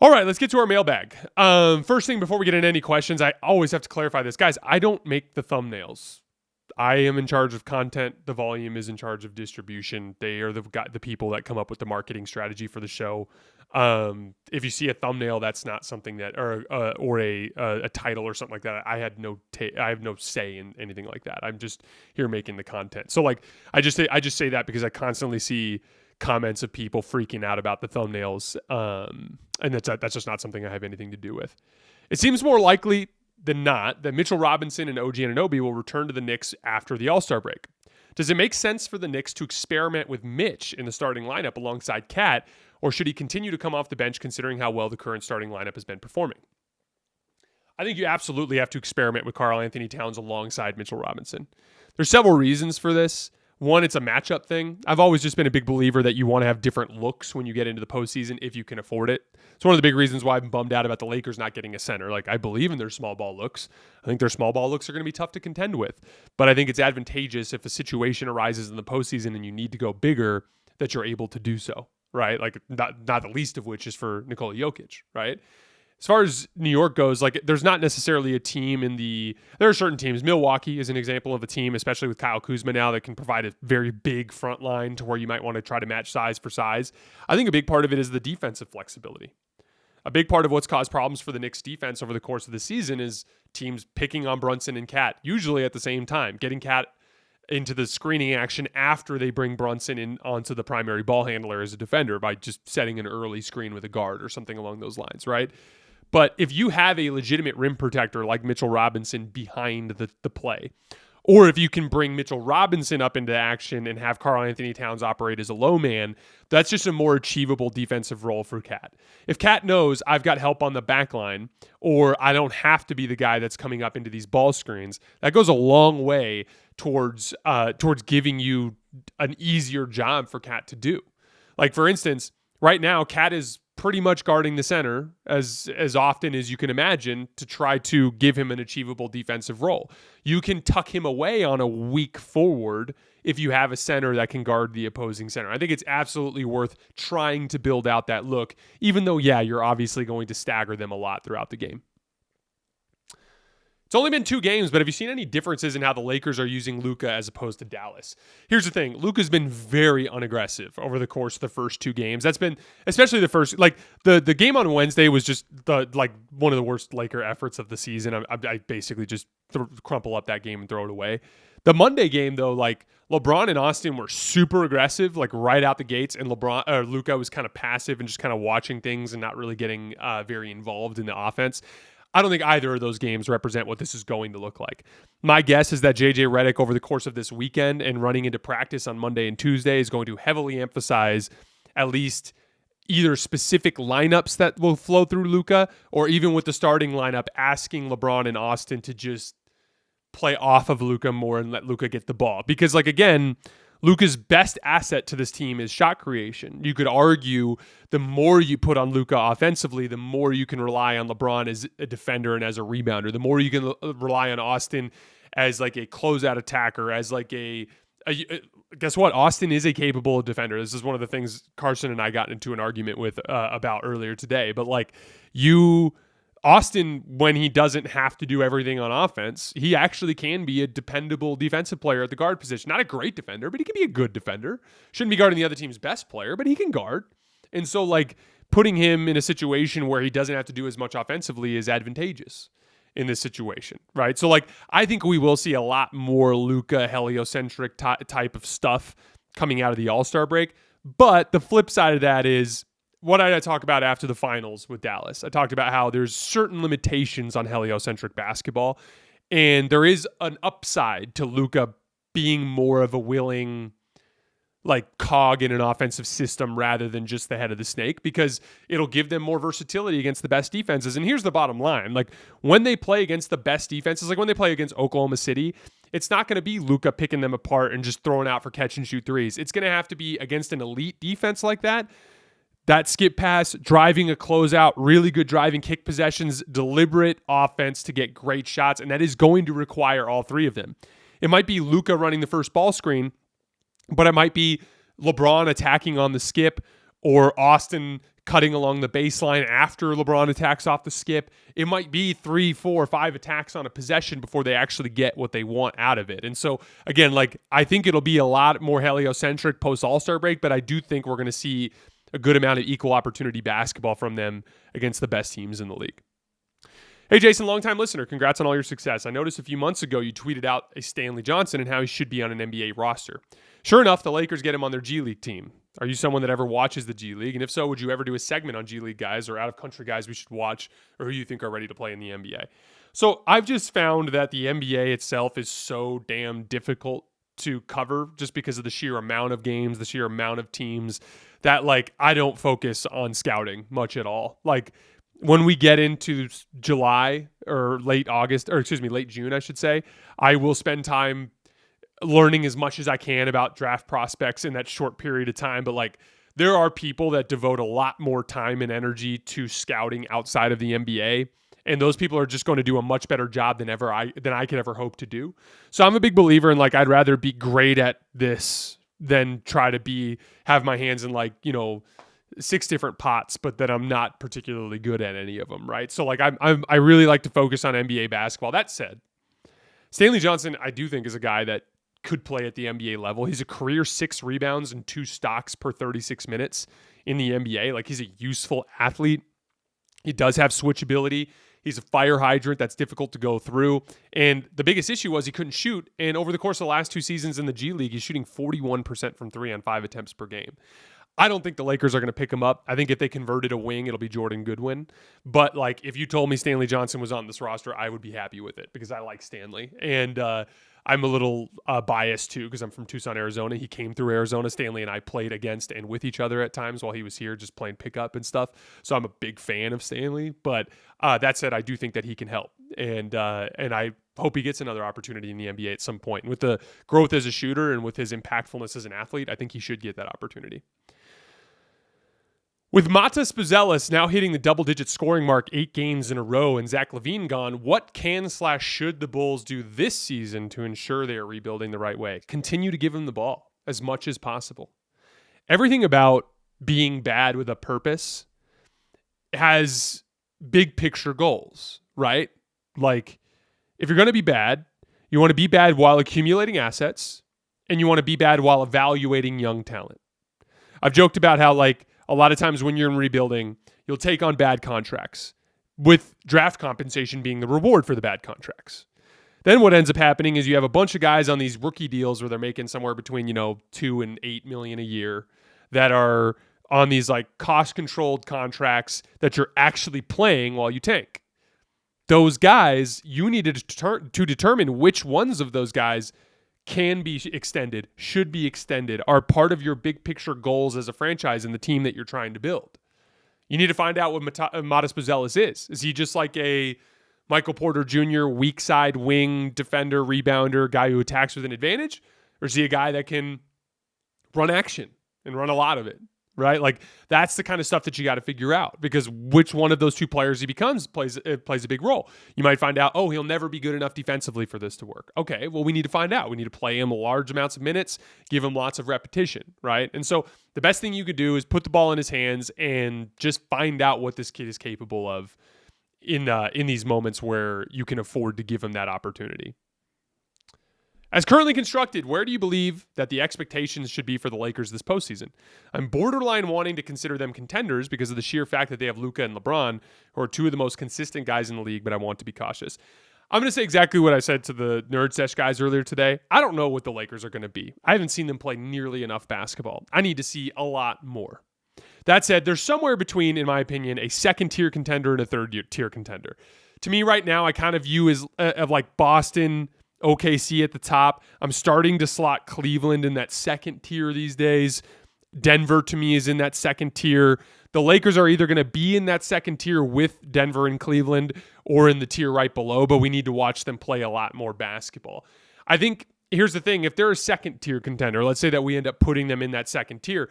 All right, let's get to our mailbag. First thing before we get into any questions, I always have to clarify this. Guys, I don't make the thumbnails. I am in charge of content. The volume is in charge of distribution. They are the people that come up with the marketing strategy for the show. If you see a thumbnail, that's not something that, or a title or something like that. I have no say in anything like that. I'm just here making the content. So like, I just say that because I constantly see comments of people freaking out about the thumbnails, and that's just not something I have anything to do with. It seems more likely than not that Mitchell Robinson and OG Anunoby will return to the Knicks after the All-Star break. Does it make sense for the Knicks to experiment with Mitch in the starting lineup alongside Cat, or should he continue to come off the bench considering how well the current starting lineup has been performing? I think you absolutely have to experiment with Karl-Anthony Towns alongside Mitchell Robinson. There's several reasons for this. One, it's a matchup thing. I've always just been a big believer that you want to have different looks when you get into the postseason if you can afford it. It's one of the big reasons why I'm bummed out about the Lakers not getting a center. Like, I believe in their small ball looks. I think their small ball looks are going to be tough to contend with. But I think it's advantageous if a situation arises in the postseason and you need to go bigger, that you're able to do so, right? Like, not the least of which is for Nikola Jokic, right? As far as New York goes, like, there's not necessarily a team there are certain teams. Milwaukee is an example of a team, especially with Kyle Kuzma now, that can provide a very big front line to where you might want to try to match size for size. I think a big part of it is the defensive flexibility. A big part of what's caused problems for the Knicks defense over the course of the season is teams picking on Brunson and Cat, usually at the same time, getting Cat into the screening action after they bring Brunson in onto the primary ball handler as a defender by just setting an early screen with a guard or something along those lines, right? But if you have a legitimate rim protector like Mitchell Robinson behind the play, or if you can bring Mitchell Robinson up into action and have Karl-Anthony Towns operate as a low man, that's just a more achievable defensive role for Cat. If Cat knows I've got help on the back line, or I don't have to be the guy that's coming up into these ball screens, that goes a long way towards giving you an easier job for Cat to do. Like, for instance, right now, Cat is pretty much guarding the center as often as you can imagine to try to give him an achievable defensive role. You can tuck him away on a weak forward if you have a center that can guard the opposing center. I think it's absolutely worth trying to build out that look, even though, yeah, you're obviously going to stagger them a lot throughout the game. It's only been 2 games, but have you seen any differences in how the Lakers are using Luka as opposed to Dallas? Here's the thing. Luka's been very unaggressive over the course of the first 2 games. That's been, especially the first, like the game on Wednesday was just one of the worst Laker efforts of the season. I basically just crumple up that game and throw it away. The Monday game, though, like LeBron and Austin were super aggressive, like right out the gates, and Luka was kind of passive and just kind of watching things and not really getting very involved in the offense. I don't think either of those games represent what this is going to look like. My guess is that JJ Redick over the course of this weekend and running into practice on Monday and Tuesday is going to heavily emphasize at least either specific lineups that will flow through Luka, or even with the starting lineup, asking LeBron and Austin to just play off of Luka more and let Luka get the ball. Because, like, again, Luka's best asset to this team is shot creation. You could argue the more you put on Luka offensively, the more you can rely on LeBron as a defender and as a rebounder. The more you can rely on Austin as like a closeout attacker, as like guess what? Austin is a capable defender. This is one of the things Carson and I got into an argument with about earlier today. But like Austin, when he doesn't have to do everything on offense, he actually can be a dependable defensive player at the guard position. Not a great defender, but he can be a good defender. Shouldn't be guarding the other team's best player, but he can guard. And so, like, putting him in a situation where he doesn't have to do as much offensively is advantageous in this situation, right? So, like, I think we will see a lot more Luka heliocentric type of stuff coming out of the All-Star break. But the flip side of that is, what did I talk about after the finals with Dallas? I talked about how there's certain limitations on heliocentric basketball, and there is an upside to Luka being more of a willing, like, cog in an offensive system rather than just the head of the snake, because it'll give them more versatility against the best defenses. And here's the bottom line. Like, when they play against the best defenses, like when they play against Oklahoma City, it's not going to be Luka picking them apart and just throwing out for catch and shoot threes. It's going to have to be against an elite defense like that skip pass, driving a closeout, really good driving kick possessions, deliberate offense to get great shots, and that is going to require all 3 of them. It might be Luka running the first ball screen, but it might be LeBron attacking on the skip, or Austin cutting along the baseline after LeBron attacks off the skip. It might be 3, 4, 5 attacks on a possession before they actually get what they want out of it. And so, again, like, I think it'll be a lot more heliocentric post All-Star break, but I do think we're going to see a good amount of equal opportunity basketball from them against the best teams in the league. Hey, Jason, longtime listener. Congrats on all your success. I noticed a few months ago you tweeted out a Stanley Johnson and how he should be on an NBA roster. Sure enough, the Lakers get him on their G League team. Are you someone that ever watches the G League? And if so, would you ever do a segment on G League guys or out-of-country guys we should watch or who you think are ready to play in the NBA? So I've just found that the NBA itself is so damn difficult to cover just because of the sheer amount of games, the sheer amount of teams that, like, I don't focus on scouting much at all. Like, when we get into July or late June, I should say, I will spend time learning as much as I can about draft prospects in that short period of time. But, like, there are people that devote a lot more time and energy to scouting outside of the NBA. And those people are just going to do a much better job than I could ever hope to do. So I'm a big believer in, like, I'd rather be great at this than try to have my hands in, like, 6 different pots, but that I'm not particularly good at any of them, right? So, like, I really like to focus on NBA basketball. That said, Stanley Johnson, I do think, is a guy that could play at the NBA level. He's a career 6 rebounds and 2 stocks per 36 minutes in the NBA. Like, he's a useful athlete. He does have switchability. He's a fire hydrant that's difficult to go through. And the biggest issue was he couldn't shoot. And over the course of the last 2 seasons in the G League, he's shooting 41% from 3 on 5 attempts per game. I don't think the Lakers are going to pick him up. I think if they converted a wing, it'll be Jordan Goodwin. But, like, if you told me Stanley Johnson was on this roster, I would be happy with it because I like Stanley. And I'm a little biased, too, because I'm from Tucson, Arizona. He came through Arizona. Stanley and I played against and with each other at times while he was here, just playing pickup and stuff. So I'm a big fan of Stanley. But that said, I do think that he can help. And I hope he gets another opportunity in the NBA at some point. And with the growth as a shooter and with his impactfulness as an athlete, I think he should get that opportunity. With Matas Buzelis now hitting the double-digit scoring mark 8 games in a row and Zach LaVine gone, what should the Bulls do this season to ensure they are rebuilding the right way? Continue to give him the ball as much as possible. Everything about being bad with a purpose has big picture goals, right? Like, if you're going to be bad, you want to be bad while accumulating assets, and you want to be bad while evaluating young talent. I've joked about how, like, a lot of times when you're in rebuilding, you'll take on bad contracts, with draft compensation being the reward for the bad contracts. Then what ends up happening is you have a bunch of guys on these rookie deals where they're making somewhere between, $2 and $8 million a year that are on these, like, cost-controlled contracts that you're actually playing while you tank. Those guys, you need to determine which ones of those guys can be extended, should be extended, are part of your big picture goals as a franchise and the team that you're trying to build. You need to find out what Matas Buzelis is. Is he just like a Michael Porter Jr. weak side wing defender, rebounder, guy who attacks with an advantage? Or is he a guy that can run action and run a lot of it? Right? Like, that's the kind of stuff that you got to figure out, because which one of those 2 players he becomes plays a big role. You might find out, he'll never be good enough defensively for this to work. Okay, well, we need to find out. We need to play him large amounts of minutes, give him lots of repetition, right? And so the best thing you could do is put the ball in his hands and just find out what this kid is capable of in these moments where you can afford to give him that opportunity. As currently constructed, where do you believe that the expectations should be for the Lakers this postseason? I'm borderline wanting to consider them contenders because of the sheer fact that they have Luka and LeBron, who are 2 of the most consistent guys in the league, but I want to be cautious. I'm going to say exactly what I said to the Nerd Sesh guys earlier today. I don't know what the Lakers are going to be. I haven't seen them play nearly enough basketball. I need to see a lot more. That said, they're somewhere between, in my opinion, a second-tier contender and a third-tier contender. To me right now, I kind of view as like Boston, OKC at the top. I'm starting to slot Cleveland in that second tier these days. Denver, to me, is in that second tier. The Lakers are either going to be in that second tier with Denver and Cleveland or in the tier right below, but we need to watch them play a lot more basketball. I think, here's the thing, if they're a second tier contender, let's say that we end up putting them in that second tier,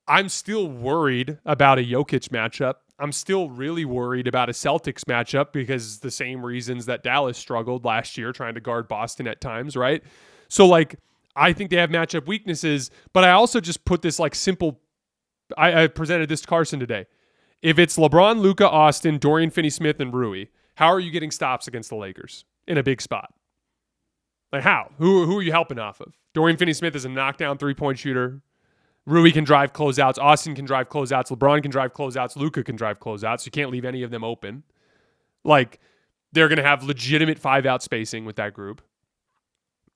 I'm still worried about a Jokic matchup. I'm still really worried about a Celtics matchup because the same reasons that Dallas struggled last year trying to guard Boston at times, right? So, like, I think they have matchup weaknesses, but I also just put this, like, simple I presented this to Carson today. If it's LeBron, Luka, Austin, Dorian Finney-Smith, and Rui, how are you getting stops against the Lakers in a big spot? Like how? Who are you helping off of? Dorian Finney-Smith is a knockdown three-point shooter. Rui can drive closeouts. Austin can drive closeouts. LeBron can drive closeouts. Luka can drive closeouts. You can't leave any of them open. Like, they're going to have legitimate 5-out spacing with that group.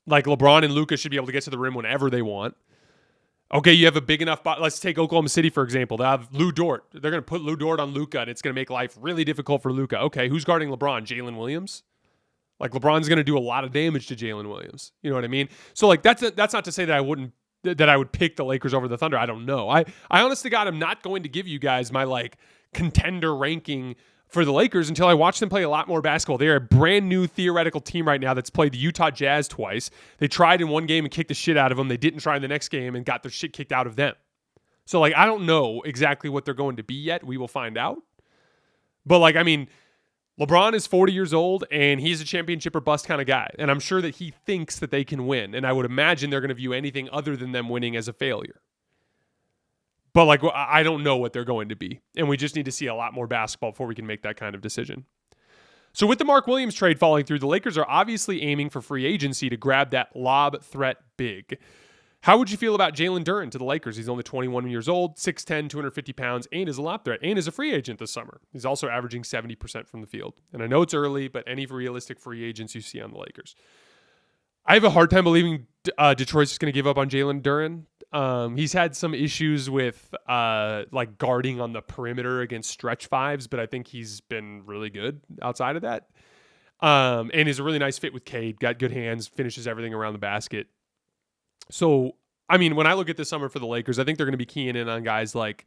Like, LeBron and Luka should be able to get to the rim whenever they want. Okay, you have a big enough... Let's take Oklahoma City, for example. They have Lou Dort. They're going to put Lou Dort on Luka, and it's going to make life really difficult for Luka. Okay, who's guarding LeBron? Jalen Williams? Like, LeBron's going to do a lot of damage to Jalen Williams. You know what I mean? So, like, that's not to say that I would pick the Lakers over the Thunder. I don't know. I honest to God, I'm not going to give you guys my, like, contender ranking for the Lakers until I watch them play a lot more basketball. They're a brand new theoretical team right now that's played the Utah Jazz twice. They tried in one game and kicked the shit out of them. They didn't try in the next game and got their shit kicked out of them. So, like, I don't know exactly what they're going to be yet. We will find out. But, like, I mean, LeBron is 40 years old, and he's a championship or bust kind of guy. And I'm sure that he thinks that they can win. And I would imagine they're going to view anything other than them winning as a failure. But, like, I don't know what they're going to be. And we just need to see a lot more basketball before we can make that kind of decision. So with the Mark Williams trade falling through, the Lakers are obviously aiming for free agency to grab that lob threat big. How would you feel about Jalen Duren to the Lakers? He's only 21 years old, 6'10", 250 pounds, and is a lob threat, and is a free agent this summer. He's also averaging 70% from the field. And I know it's early, but any realistic free agents you see on the Lakers. I have a hard time believing Detroit's just going to give up on Jalen Duren. He's had some issues with like guarding on the perimeter against stretch fives, but I think he's been really good outside of that. And is a really nice fit with Cade, got good hands, finishes everything around the basket. So, I mean, when I look at this summer for the Lakers, I think they're going to be keying in on guys like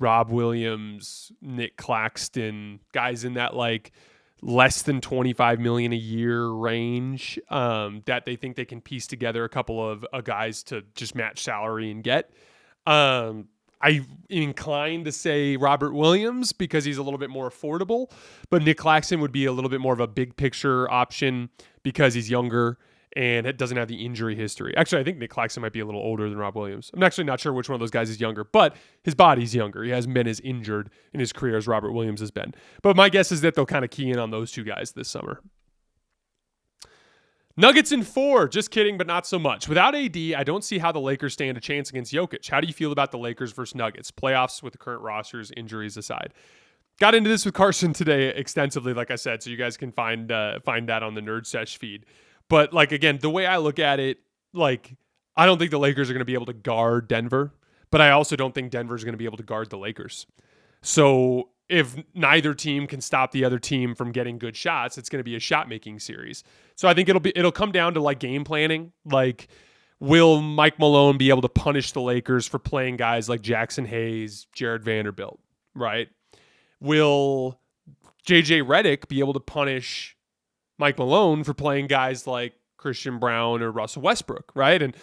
Rob Williams, Nick Claxton, guys in that like less than $25 million a year range that they think they can piece together a couple of guys to just match salary and get. I'm inclined to say Robert Williams because he's a little bit more affordable, but Nick Claxton would be a little bit more of a big picture option because he's younger and it doesn't have the injury history. Actually, I think Nick Claxton might be a little older than Rob Williams. I'm actually not sure which one of those guys is younger, but his body's younger. He hasn't been as injured in his career as Robert Williams has been. But my guess is that they'll kind of key in on those two guys this summer. Nuggets in 4. Just kidding, but not so much. Without AD, I don't see how the Lakers stand a chance against Jokic. How do you feel about the Lakers versus Nuggets? Playoffs with the current rosters, injuries aside. Got into this with Carson today extensively, like I said, so you guys can find that on the Nerd Sesh feed. But, like, again, the way I look at it, like, I don't think the Lakers are going to be able to guard Denver, but I also don't think Denver is going to be able to guard the Lakers. So if neither team can stop the other team from getting good shots, it's going to be a shot-making series. So I think it'll come down to, like, game planning. Like, will Mike Malone be able to punish the Lakers for playing guys like Jackson Hayes, Jared Vanderbilt, right? Will JJ Redick be able to punish Mike Malone for playing guys like Christian Brown or Russell Westbrook, right? And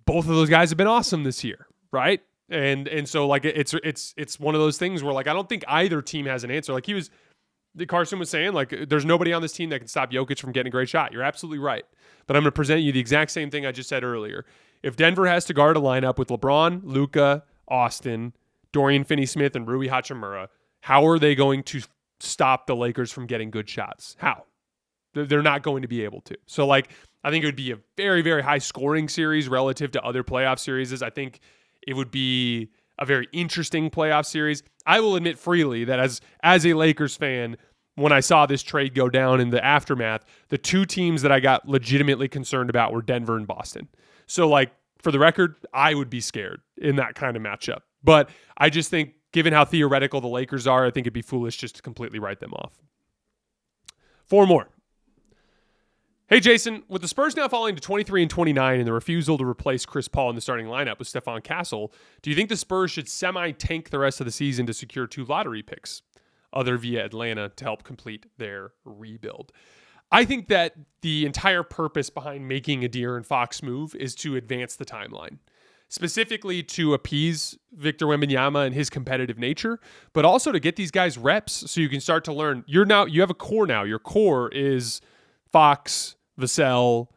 both of those guys have been awesome this year, right? And so like it's one of those things where like I don't think either team has an answer. Like Carson was saying, like there's nobody on this team that can stop Jokic from getting a great shot. You're absolutely right. But I'm going to present you the exact same thing I just said earlier. If Denver has to guard a lineup with LeBron, Luka, Austin, Dorian Finney-Smith, and Rui Hachimura, how are they going to stop the Lakers from getting good shots? How? They're not going to be able to. So, like, I think it would be a very, very high scoring series relative to other playoff series. I think it would be a very interesting playoff series. I will admit freely that as a Lakers fan, when I saw this trade go down in the aftermath, the two teams that I got legitimately concerned about were Denver and Boston. So, like, for the record, I would be scared in that kind of matchup. But I just think, given how theoretical the Lakers are, I think it'd be foolish just to completely write them off. 4 more. Hey, Jason, with the Spurs now falling to 23 and 29 and the refusal to replace Chris Paul in the starting lineup with Stephon Castle, do you think the Spurs should semi-tank the rest of the season to secure 2 lottery picks, other via Atlanta, to help complete their rebuild? I think that the entire purpose behind making a De'Aaron Fox move is to advance the timeline, specifically to appease Victor Wembanyama and his competitive nature, but also to get these guys reps so you can start to learn. You have a core now. Your core is Fox, Vassell,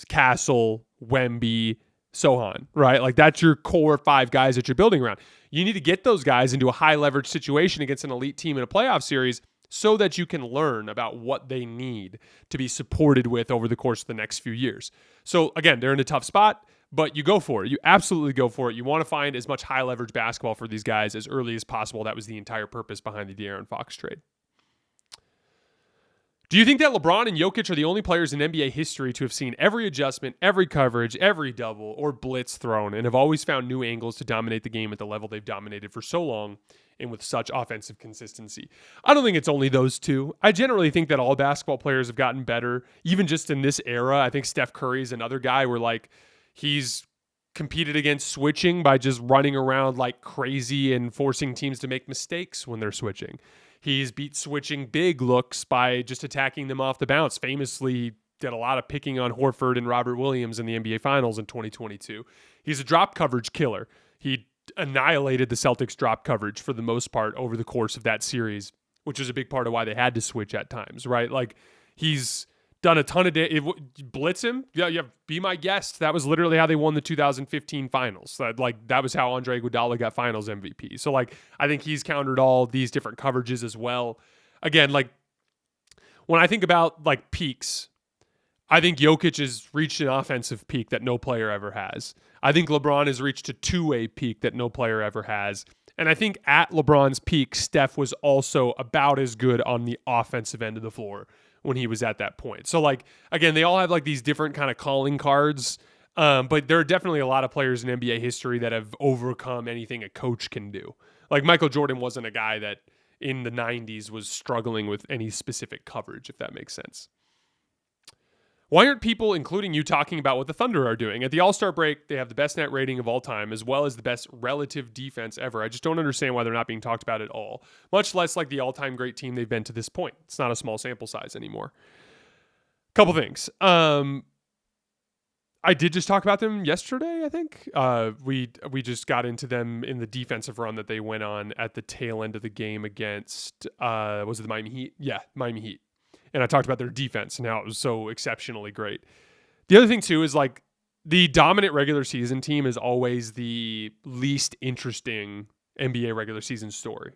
Castle, Wemby, Sohan, right? Like that's your core 5 guys that you're building around. You need to get those guys into a high leverage situation against an elite team in a playoff series so that you can learn about what they need to be supported with over the course of the next few years. So again, they're in a tough spot, but you go for it. You absolutely go for it. You want to find as much high leverage basketball for these guys as early as possible. That was the entire purpose behind the De'Aaron Fox trade. Do you think that LeBron and Jokic are the only players in NBA history to have seen every adjustment, every coverage, every double, or blitz thrown, and have always found new angles to dominate the game at the level they've dominated for so long and with such offensive consistency? I don't think it's only those two. I generally think that all basketball players have gotten better, even just in this era. I think Steph Curry is another guy where like he's competed against switching by just running around like crazy and forcing teams to make mistakes when they're switching. He's beat switching big looks by just attacking them off the bounce. Famously did a lot of picking on Horford and Robert Williams in the NBA Finals in 2022. He's a drop coverage killer. He annihilated the Celtics drop coverage for the most part over the course of that series, which was a big part of why they had to switch at times, right? Like he's done a ton of blitz him. Yeah, be my guest. That was literally how they won the 2015 finals. That was how Andre Iguodala got finals MVP. So like, I think he's countered all these different coverages as well. Again, like when I think about like peaks, I think Jokic has reached an offensive peak that no player ever has. I think LeBron has reached a two-way peak that no player ever has. And I think at LeBron's peak, Steph was also about as good on the offensive end of the floor when he was at that point. So like, again, they all have like these different kind of calling cards, but there are definitely a lot of players in NBA history that have overcome anything a coach can do. Like Michael Jordan wasn't a guy that in the 90s was struggling with any specific coverage, if that makes sense. Why aren't people, including you, talking about what the Thunder are doing? At the All-Star break, they have the best net rating of all time, as well as the best relative defense ever. I just don't understand why they're not being talked about at all, much less like the all-time great team they've been to this point. It's not a small sample size anymore. Couple things. I did just talk about them yesterday, I think. We just got into them in the defensive run that they went on at the tail end of the game against, was it the Miami Heat? Yeah, Miami Heat. And I talked about their defense and how it was so exceptionally great. The other thing, too, is like the dominant regular season team is always the least interesting NBA regular season story.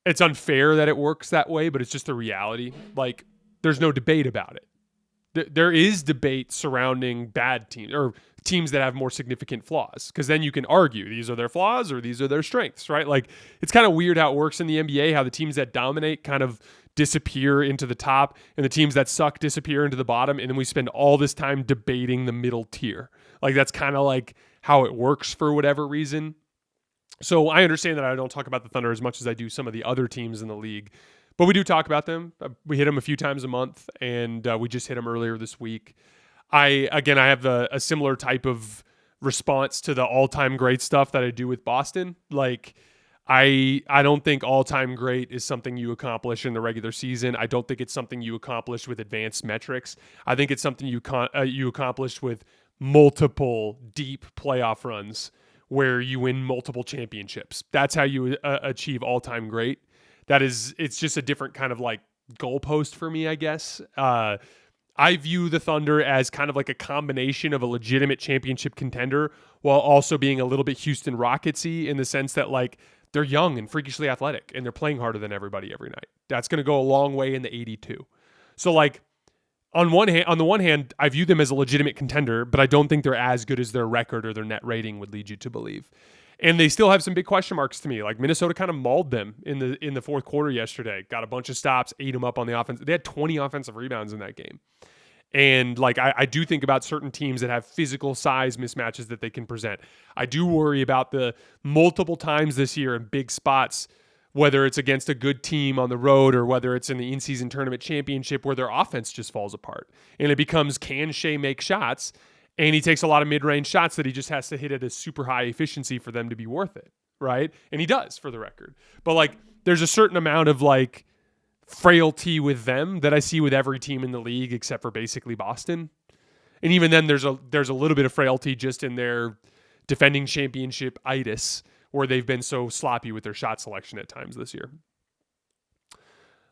It's unfair that it works that way, but it's just the reality. Like, there's no debate about it. There is debate surrounding bad teams or teams that have more significant flaws, because then you can argue these are their flaws or these are their strengths, right? Like, it's kind of weird how it works in the NBA, how the teams that dominate kind of disappear into the top and the teams that suck disappear into the bottom, and then we spend all this time debating the middle tier. Like, that's kind of like how it works for whatever reason. So I understand that I don't talk about the Thunder as much as I do some of the other teams in the league, but we do talk about them. We hit them a few times a month, and we just hit them earlier this week. I have a similar type of response to the all-time great stuff that I do with Boston. Like, I don't think all-time great is something you accomplish in the regular season. I don't think it's something you accomplish with advanced metrics. I think it's something you accomplish with multiple deep playoff runs where you win multiple championships. That's how you achieve all-time great. It's just a different kind of like goalpost for me, I guess. I view the Thunder as kind of like a combination of a legitimate championship contender while also being a little bit Houston Rocketsy in the sense that like they're young and freakishly athletic and they're playing harder than everybody every night. That's going to go a long way in the 82. So like on the one hand, I view them as a legitimate contender, but I don't think they're as good as their record or their net rating would lead you to believe. And they still have some big question marks to me. Like Minnesota kind of mauled them in the fourth quarter yesterday. Got a bunch of stops, ate them up on the offense. They had 20 offensive rebounds in that game. And like I do think about certain teams that have physical size mismatches that they can present. I do worry about the multiple times this year in big spots, whether it's against a good team on the road or whether it's in the in-season tournament championship where their offense just falls apart. And it becomes, can Shea make shots? And he takes a lot of mid-range shots that he just has to hit at a super high efficiency for them to be worth it, right? And he does, for the record. But like there's a certain amount of like frailty with them that I see with every team in the league except for basically Boston. And even then there's a little bit of frailty just in their defending championship itis where they've been so sloppy with their shot selection at times this year.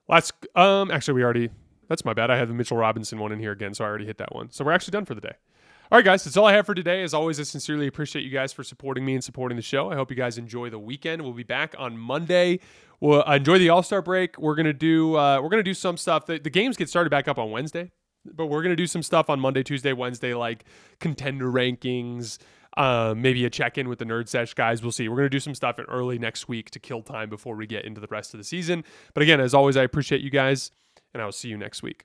Actually that's my bad. I have the Mitchell Robinson one in here again, so I already hit that one. So we're actually done for the day. All right, guys, that's all I have for today. As always, I sincerely appreciate you guys for supporting me and supporting the show. I hope you guys enjoy the weekend. We'll be back on Monday. We'll enjoy the All-Star break. We're gonna do some stuff. The games get started back up on Wednesday, but we're gonna do some stuff on Monday, Tuesday, Wednesday, like contender rankings. Maybe a check-in with the Nerd Sesh guys. We'll see. We're going to do some stuff early next week to kill time before we get into the rest of the season. But again, as always, I appreciate you guys, and I will see you next week.